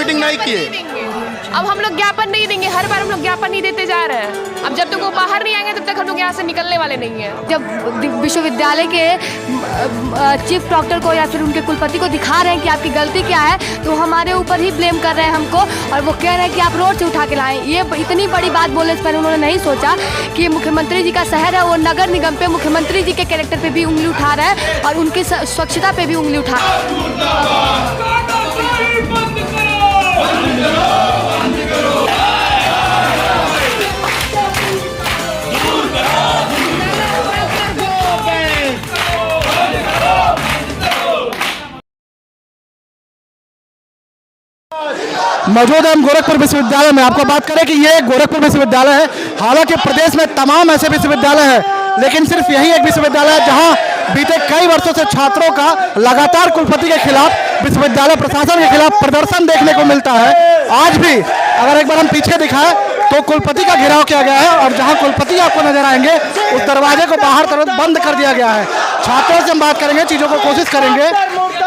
Meeting नहीं किए। अब हम लोग ज्ञापन नहीं देंगे, हर बार हम लोग ज्ञापन नहीं देते जा रहे हैं। अब जब तक वो बाहर नहीं आएंगे तब तक हम लोग यहाँ से निकलने वाले नहीं हैं। जब विश्वविद्यालय के चीफ प्रॉक्टर को या फिर उनके कुलपति को दिखा रहे हैं कि आपकी गलती क्या है, तो हमारे ऊपर ही ब्लेम कर रहे हैं हमको, और वो कह रहे हैं कि आप रोड से उठा के लाएं। ये इतनी बड़ी बात बोलने से पहले उन्होंने नहीं सोचा कि मुख्यमंत्री जी का शहर है, वो नगर निगम पे मुख्यमंत्री जी के कैरेक्टर पे भी उंगली उठा रहा है और उनकी स्वच्छता पे भी उंगली उठा रहा है। मौजूद है हम गोरखपुर विश्वविद्यालय में। आपको बात करें कि ये गोरखपुर विश्वविद्यालय है, हालांकि प्रदेश में तमाम ऐसे विश्वविद्यालय हैं, लेकिन सिर्फ यही एक विश्वविद्यालय है जहां बीते कई वर्षों से छात्रों का लगातार कुलपति के खिलाफ, विश्वविद्यालय प्रशासन के खिलाफ प्रदर्शन देखने को मिलता है। आज भी अगर एक बार हम पीछे दिखाएं तो कुलपति का घेराव किया गया है, और जहां कुलपति आपको नजर आएंगे उस दरवाजे को बाहर तरफ बंद कर दिया गया है। छात्रों से हम बात करेंगे, चीजों को कोशिश करेंगे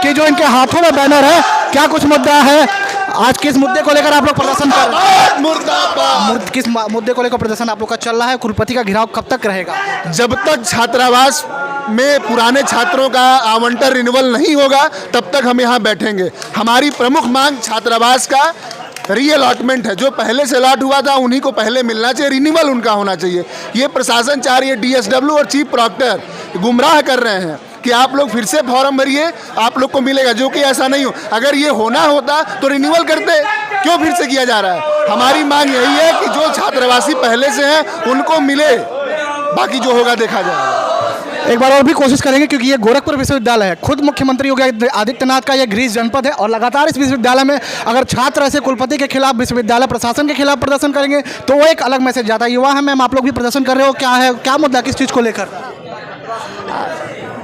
कि जो इनके हाथों में बैनर है, क्या कुछ मुद्दा है, आज किस मुद्दे को लेकर आप लोग प्रदर्शन कर रहे हैं? किस मुद्दे को लेकर प्रदर्शन आप लोग का चल रहा है? कुलपति का घेराव कब तक रहेगा? जब तक छात्रावास में पुराने छात्रों का आवंटन रिन्यूअल नहीं होगा तब तक हम यहाँ बैठेंगे। हमारी प्रमुख मांग छात्रावास का रीअलॉटमेंट है। जो पहले से अलॉट हुआ था उन्हीं को पहले मिलना चाहिए, रिन्यूअल उनका होना चाहिए। ये प्रशासन चाह रही है, डीएसडब्ल्यू और चीफ प्रॉक्टर गुमराह कर रहे हैं कि आप लोग फिर से फॉर्म भरिए, आप लोग को मिलेगा, जो कि ऐसा नहीं हो। अगर ये होना होता तो रिन्यूअल करते, क्यों फिर से किया जा रहा है? हमारी मांग यही है कि जो छात्रावासी पहले से हैं उनको मिले, बाकी जो होगा देखा जाएगा। एक बार और भी कोशिश करेंगे, क्योंकि ये गोरखपुर विश्वविद्यालय है, खुद मुख्यमंत्री योगी आदित्यनाथ का ये गृह जनपद है, और लगातार इस विश्वविद्यालय में अगर छात्र ऐसे कुलपति के खिलाफ, विश्वविद्यालय प्रशासन के खिलाफ प्रदर्शन करेंगे तो वो एक अलग मैसेज जाता है। युवा है मैम, आप लोग भी प्रदर्शन कर रहे हो, क्या है, क्या मुद्दा, किस चीज़ को लेकर?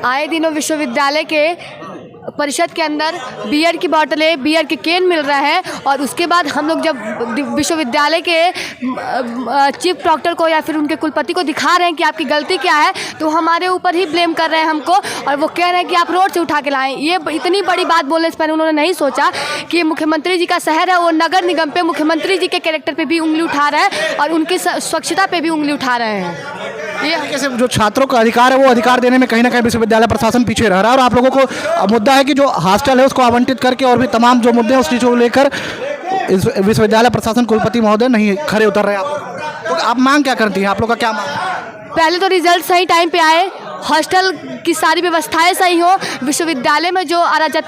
आए दिनों विश्वविद्यालय के परिषद के अंदर बियर की बोतलें, बियर के केन मिल रहा है, और उसके बाद हम लोग जब विश्वविद्यालय के चीफ प्रॉक्टर को या फिर उनके कुलपति को दिखा रहे हैं कि आपकी गलती क्या है, तो हमारे ऊपर ही ब्लेम कर रहे हैं हमको, और वो कह रहे हैं कि आप रोड से उठा के लाएं। ये इतनी बड़ी बात बोलने से पहले उन्होंने नहीं सोचा कि मुख्यमंत्री जी का शहर है, वो नगर निगम पे मुख्यमंत्री जी के कैरेक्टर पे भी उंगली उठा रहा है और उनकी स्वच्छता पे भी उंगली उठा रहे हैं। ये कैसे जो छात्रों का अधिकार है वो अधिकार देने में कहीं ना कहीं विश्वविद्यालय प्रशासन पीछे रह रहा है, और आप लोगों को मुद्दा है कि जो हॉस्टल है उसको आवंटित करके और भी तमाम जो मुद्दे हैं उस चीज़ को लेकर इस विश्वविद्यालय प्रशासन कुलपति महोदय नहीं खड़े उतर रहे हैं। तो आप मांग क्या करती हैं? आप लोग का क्या मांग? पहले तो रिजल्ट सही टाइम पे आए, हॉस्टल की सारी व्यवस्थाएं सही हो, विश्वविद्यालय में जो अराजक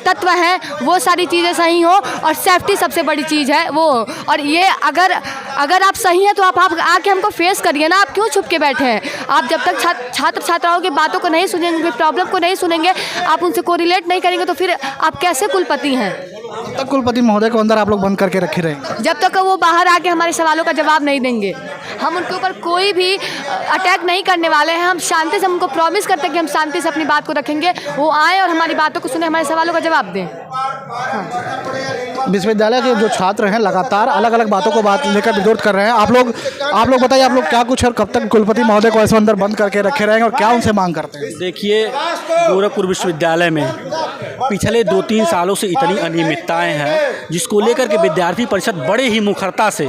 तत्व हैं वो सारी चीज़ें सही हो, और सेफ्टी सबसे बड़ी चीज़ है वो। और ये अगर आप सही हैं तो आप आके हमको फेस करिए ना, आप क्यों छुप के बैठे हैं? आप जब तक छात्र छात्राओं की बातों को नहीं सुनेंगे, उनकी प्रॉब्लम को नहीं सुनेंगे, आप उनसे कोरिलेट नहीं करेंगे, तो फिर आप कैसे कुलपति हैं? तब तक कुलपति महोदय को अंदर आप लोग बंद करके रखे रहेंगे जब तक वो बाहर आके हमारे सवालों का जवाब नहीं देंगे। हम उनके ऊपर कोई भी अटैक नहीं करने वाले हैं। हम शांति से, हमको प्रॉमिस करते हैं कि हम शांति से अपनी बात को रखेंगे, वो आए और हमारी बातों को सुने, हमारे सवालों का जवाब दें। विश्वविद्यालय के जो छात्र हैं लगातार अलग अलग बातों को बात लेकर विरोध कर रहे हैं। आप लोग बताइए, आप लोग क्या कुछ और कब तक कुलपति महोदय को ऐसे अंदर बंद करके रखे रहेंगे और क्या उनसे मांग करते हैं? देखिए, गोरखपुर विश्वविद्यालय में पिछले 2-3 सालों से इतनी अनियमितताएं हैं जिसको लेकर के विद्यार्थी परिषद बड़े ही मुखरता से,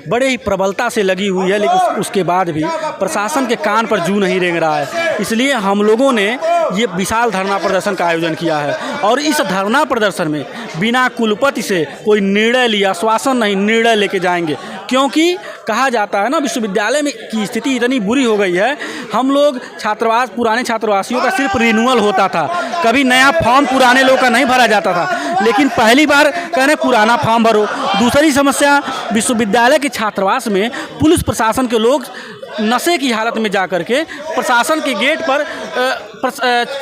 बड़े ही प्रबलता से लगी हुई है, लेकिन उसके बाद भी प्रशासन के कान पर जू नहीं रेंग रहा है। इसलिए हम लोगों ने ये विशाल धरना प्रदर्शन का आयोजन किया है, और इस धरना प्रदर्शन में बिना कुलपति से कोई निर्णय लिया, आश्वासन नहीं, निर्णय लेके जाएंगे। क्योंकि कहा जाता है ना, विश्वविद्यालय में की स्थिति इतनी बुरी हो गई है। हम लोग छात्रावास, पुराने छात्रावासियों का सिर्फ रिन्यूअल होता था, कभी नया फॉर्म पुराने लोग का नहीं भरा जाता था, लेकिन पहली बार कह रहे पुराना फॉर्म भरो। दूसरी समस्या, विश्वविद्यालय के छात्रावास में पुलिस प्रशासन के लोग नशे की हालत में जाकर के प्रशासन के गेट पर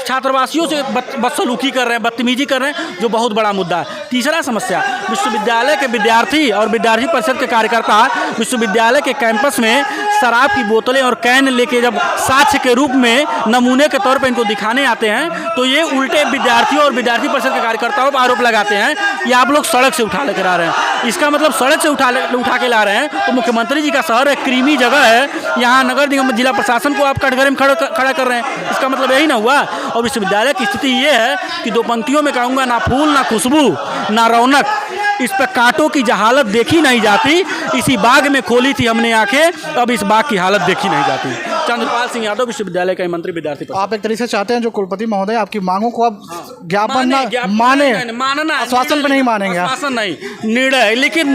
छात्रवासियों से बदसलूकी कर रहे हैं, बदतमीजी कर रहे हैं, जो बहुत बड़ा मुद्दा है। तीसरा समस्या, विश्वविद्यालय के विद्यार्थी और विद्यार्थी परिषद के कार्यकर्ता विश्वविद्यालय के कैंपस में शराब की बोतलें और कैन लेके जब साक्ष्य के रूप में नमूने के तौर पर इनको दिखाने आते हैं तो ये उल्टे विद्यार्थियों और विद्यार्थी परिषद के कार्यकर्ताओं पर आरोप लगाते हैं कि आप लोग सड़क से उठा लेकर आ रहे हैं। इसका मतलब सड़क से उठा के ला रहे हैं तो मुख्यमंत्री जी का शहर एक क्रीमी जगह है, यहाँ नगर निगम जिला प्रशासन को आप कटघरे में खड़ा कर रहे हैं। इसका मतलब यही ना हुआ। और विश्वविद्यालय की स्थिति ये है कि दो पंक्तियों में कहूँगा, ना फूल ना खुशबू ना रौनक, इस पर कांटों की हालत देखी नहीं जाती। इसी बाग में खोली थी हमने आंखें, अब इस बाग की हालत देखी नहीं जाती। चंद्रपाल सिंह यादव, विश्वविद्यालय के मंत्री विद्यार्थी। आप एक तरीके से चाहते हैं जो कुलपति महोदय आपकी मांगों को अब ज्ञापन मानना, आश्वासन पे नहीं मानेंगे, आश्वासन नहीं, निर्णय, लिखित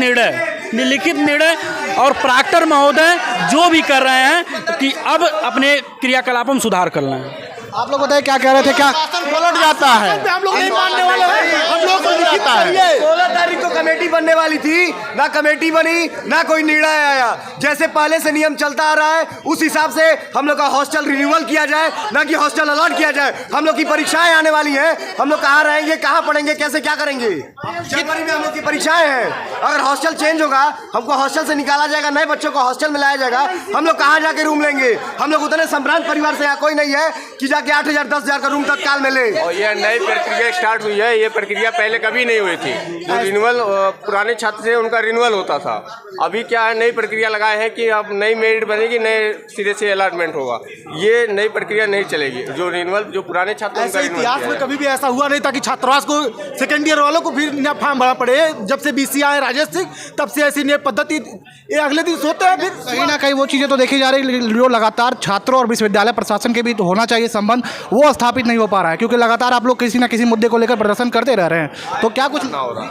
निर्णय। और प्राक्टर महोदय जो भी कर रहे हैं कि अब अपने क्रियाकलापों में सुधार करना है। आप लोग बताइए क्या कह रहे थे? क्या पलट जाता है, हम लोग नहीं मानने वाले हैं, हम लोग को लिखित है। 16 तारीख को कमेटी बनने वाली थी, ना कमेटी बनी ना कोई निर्णय आया। जैसे पहले से नियम चलता आ रहा है उस हिसाब से हम लोग का हॉस्टल रिन्यूअल किया जाए, ना कि हॉस्टल अलॉट किया जाए। हम लोग की परीक्षाएं आने वाली हैं, हम लोग कहाँ रहेंगे, कहाँ पढ़ेंगे, कैसे क्या करेंगे। जनवरी में हम लोग की परीक्षाएं हैं। अगर हॉस्टल चेंज होगा, हमको हॉस्टल से निकाला जाएगा, नए बच्चों को हॉस्टल में लाया जाएगा, हम लोग कहाँ जाके रूम लेंगे। हम लोग उतने संभ्रांत परिवार से यहाँ कोई नहीं है कि जाके 8,000 10,000 का रूम तत्काल में ले। और यह नई प्रक्रिया स्टार्ट हुई है, ये प्रक्रिया पहले कभी नहीं हुई थी। जो रिन्यूअल पुराने छात्र थे उनका रिन्यूअल होता था। अभी क्या है, नई प्रक्रिया लगाए हैं कि अब नई मेरिट बनेगी, नए सिरे से अलॉटमेंट होगा। ये नई प्रक्रिया नहीं चलेगी। जो रिन्यूअल जो पुराने छात्र, इतिहास में कभी भी ऐसा हुआ नहीं था कि छात्रावास को सेकेंड ईयर वालों को फिर नया फॉर्म भरना पड़े। जब से BC आए राजेश सिंह, तब से ऐसी नई पद्धति ये अगले दिन सोते हैं। फिर कहीं ना कहीं वो चीज़ें तो देखी जा रही, जो लगातार छात्रों और विश्वविद्यालय प्रशासन के भी तो होना चाहिए संबंध, वो स्थापित नहीं हो पा रहा है, क्योंकि लगातार आप लोग किसी ना किसी मुद्दे को लेकर प्रदर्शन करते रह रहे हैं। तो क्या कुछ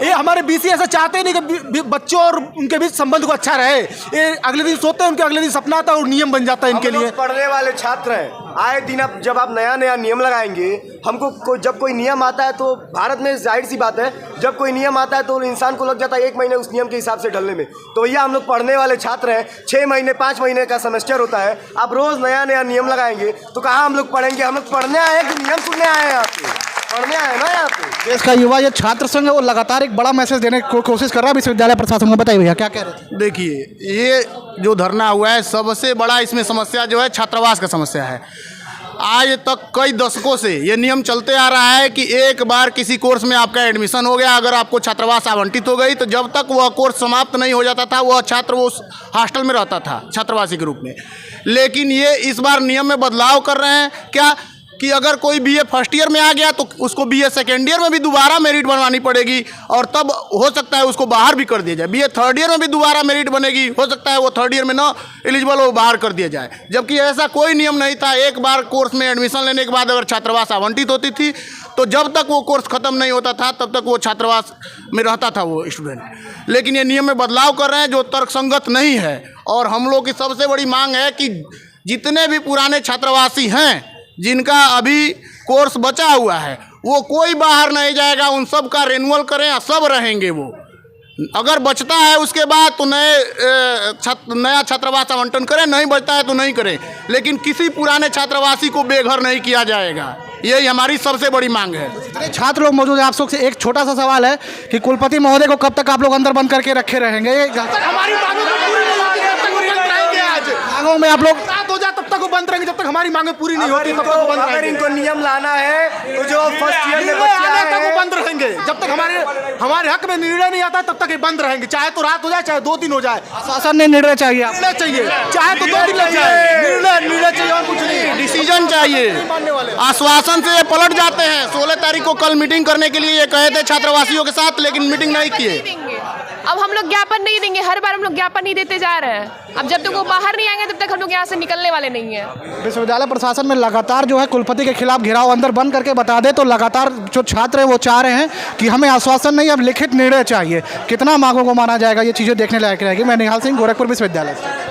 ये हमारे BC ऐसा चाहते ही नहीं कि बच्चों और उनके बीच संबंध को अच्छा रहे। ये अगले दिन सोते हैं, उनके अगले दिन सपना आता है और नियम बन जाता है इनके लिए। पढ़ने वाले छात्र हैं, आए दिन अब जब आप नया नया नियम लगाएंगे, हमको जब कोई नियम आता है तो भारत में जाहिर सी बात है, जब कोई नियम आता है तो इंसान को लग जाता है 1 महीने उस नियम के हिसाब से ढलने में। तो भैया हम लोग पढ़ने वाले छात्र हैं, 6 महीने 5 महीने का सेमेस्टर होता है। आप रोज नया नया नियम लगाएंगे तो कहाँ हम लोग पढ़ेंगे। हम लोग पढ़ने आए हैं कि नियम सुनने आए हैं? यहाँ पे पढ़ने आए ना। यहाँ पे देश का युवा, ये छात्र संघ है, वो लगातार एक बड़ा मैसेज देने की कोशिश कर रहा है विश्वविद्यालय प्रशासन को। बताइए भैया क्या कह रहे थे? देखिए, ये जो धरना हुआ है, सबसे बड़ा इसमें समस्या जो है छात्रावास का समस्या है। आज तक कई दशकों से ये नियम चलते आ रहा है कि एक बार किसी कोर्स में आपका एडमिशन हो गया, अगर आपको छात्रावास आवंटित हो गई, तो जब तक वह कोर्स समाप्त नहीं हो जाता था, वह छात्र वो हॉस्टल में रहता था छात्रावासी के रूप में। लेकिन ये इस बार नियम में बदलाव कर रहे हैं क्या कि अगर कोई BA फर्स्ट ईयर में आ गया तो उसको BA सेकेंड ईयर में भी दोबारा मेरिट बनवानी पड़ेगी, और तब हो सकता है उसको बाहर भी कर दिया जाए। BA थर्ड ईयर में भी दोबारा मेरिट बनेगी, हो सकता है वो थर्ड ईयर में ना एलिजिबल हो, बाहर कर दिया जाए। जबकि ऐसा कोई नियम नहीं था। एक बार कोर्स में एडमिशन लेने के बाद अगर छात्रावास आवंटित होती थी तो जब तक वो कोर्स खत्म नहीं होता था तब तक वो छात्रावास में रहता था वो स्टूडेंट। लेकिन ये नियम में बदलाव कर रहे हैं जो तर्कसंगत नहीं है। और हम लोग की सबसे बड़ी मांग है कि जितने भी पुराने छात्रावासी हैं, जिनका अभी कोर्स बचा हुआ है, वो कोई बाहर नहीं जाएगा, उन सब का रिन्यूअल करें, सब रहेंगे। वो अगर बचता है उसके बाद तो नया छात्रावास आवंटन करें, नहीं बचता है तो नहीं करें, लेकिन किसी पुराने छात्रावासी को बेघर नहीं किया जाएगा। यही हमारी सबसे बड़ी मांग है। छात्र लोग मौजूद हैं, आप लोग से एक छोटा सा सवाल है कि कुलपति महोदय को कब तक आप लोग अंदर बंद करके रखे रहेंगे? हमारी मांगों को पूरी नहीं होती, तब तक वो बंद रहेंगे। आज मांगों में आप लोग रात हो जाए तब तक वो बंद रहेंगे, जब तक हमारी मांगें पूरी नहीं होती तब तक वो बंद अगर रहेंगे। इनको नियम लाना है तो जो फर्स्ट ईयर में निर्णय बच्चे आने आए तक वो हैं, बंद रहेंगे। जब तक हमारे हक में निर्णय नहीं आता तब तक ये बंद रहेंगे, चाहे तो रात हो जाए चाहे 2 दिन हो जाए। शासन ने निर्णय चाहिए, निर्णय चाहिए, चाहे तो 2 दिन लग जाए, निर्णय चाहिए और कुछ नहीं। डिसीजन चाहिए। मानने वाले आश्वासन से ये पलट जाते हैं। 16 तारीख को कल मीटिंग करने के लिए ये कहे थे छात्रवासियों के साथ, लेकिन मीटिंग नहीं किए। अब हम लोग ज्ञापन नहीं देंगे, हर बार हम लोग ज्ञापन ही देते जा रहे हैं। अब जब तक वो बाहर नहीं आएंगे तब तक हम लोग यहाँ से निकलने वाले नहीं हैं। विश्वविद्यालय प्रशासन में लगातार जो है कुलपति के खिलाफ घेराव अंदर बंद करके बता दे, तो लगातार जो छात्र हैं वो चाह रहे हैं कि हमें आश्वासन नहीं, अब लिखित निर्णय चाहिए। कितना मांगों को माना जाएगा, ये चीज़ें देखने लायक रहेगी। मैं निहाल सिंह, गोरखपुर विश्वविद्यालय से।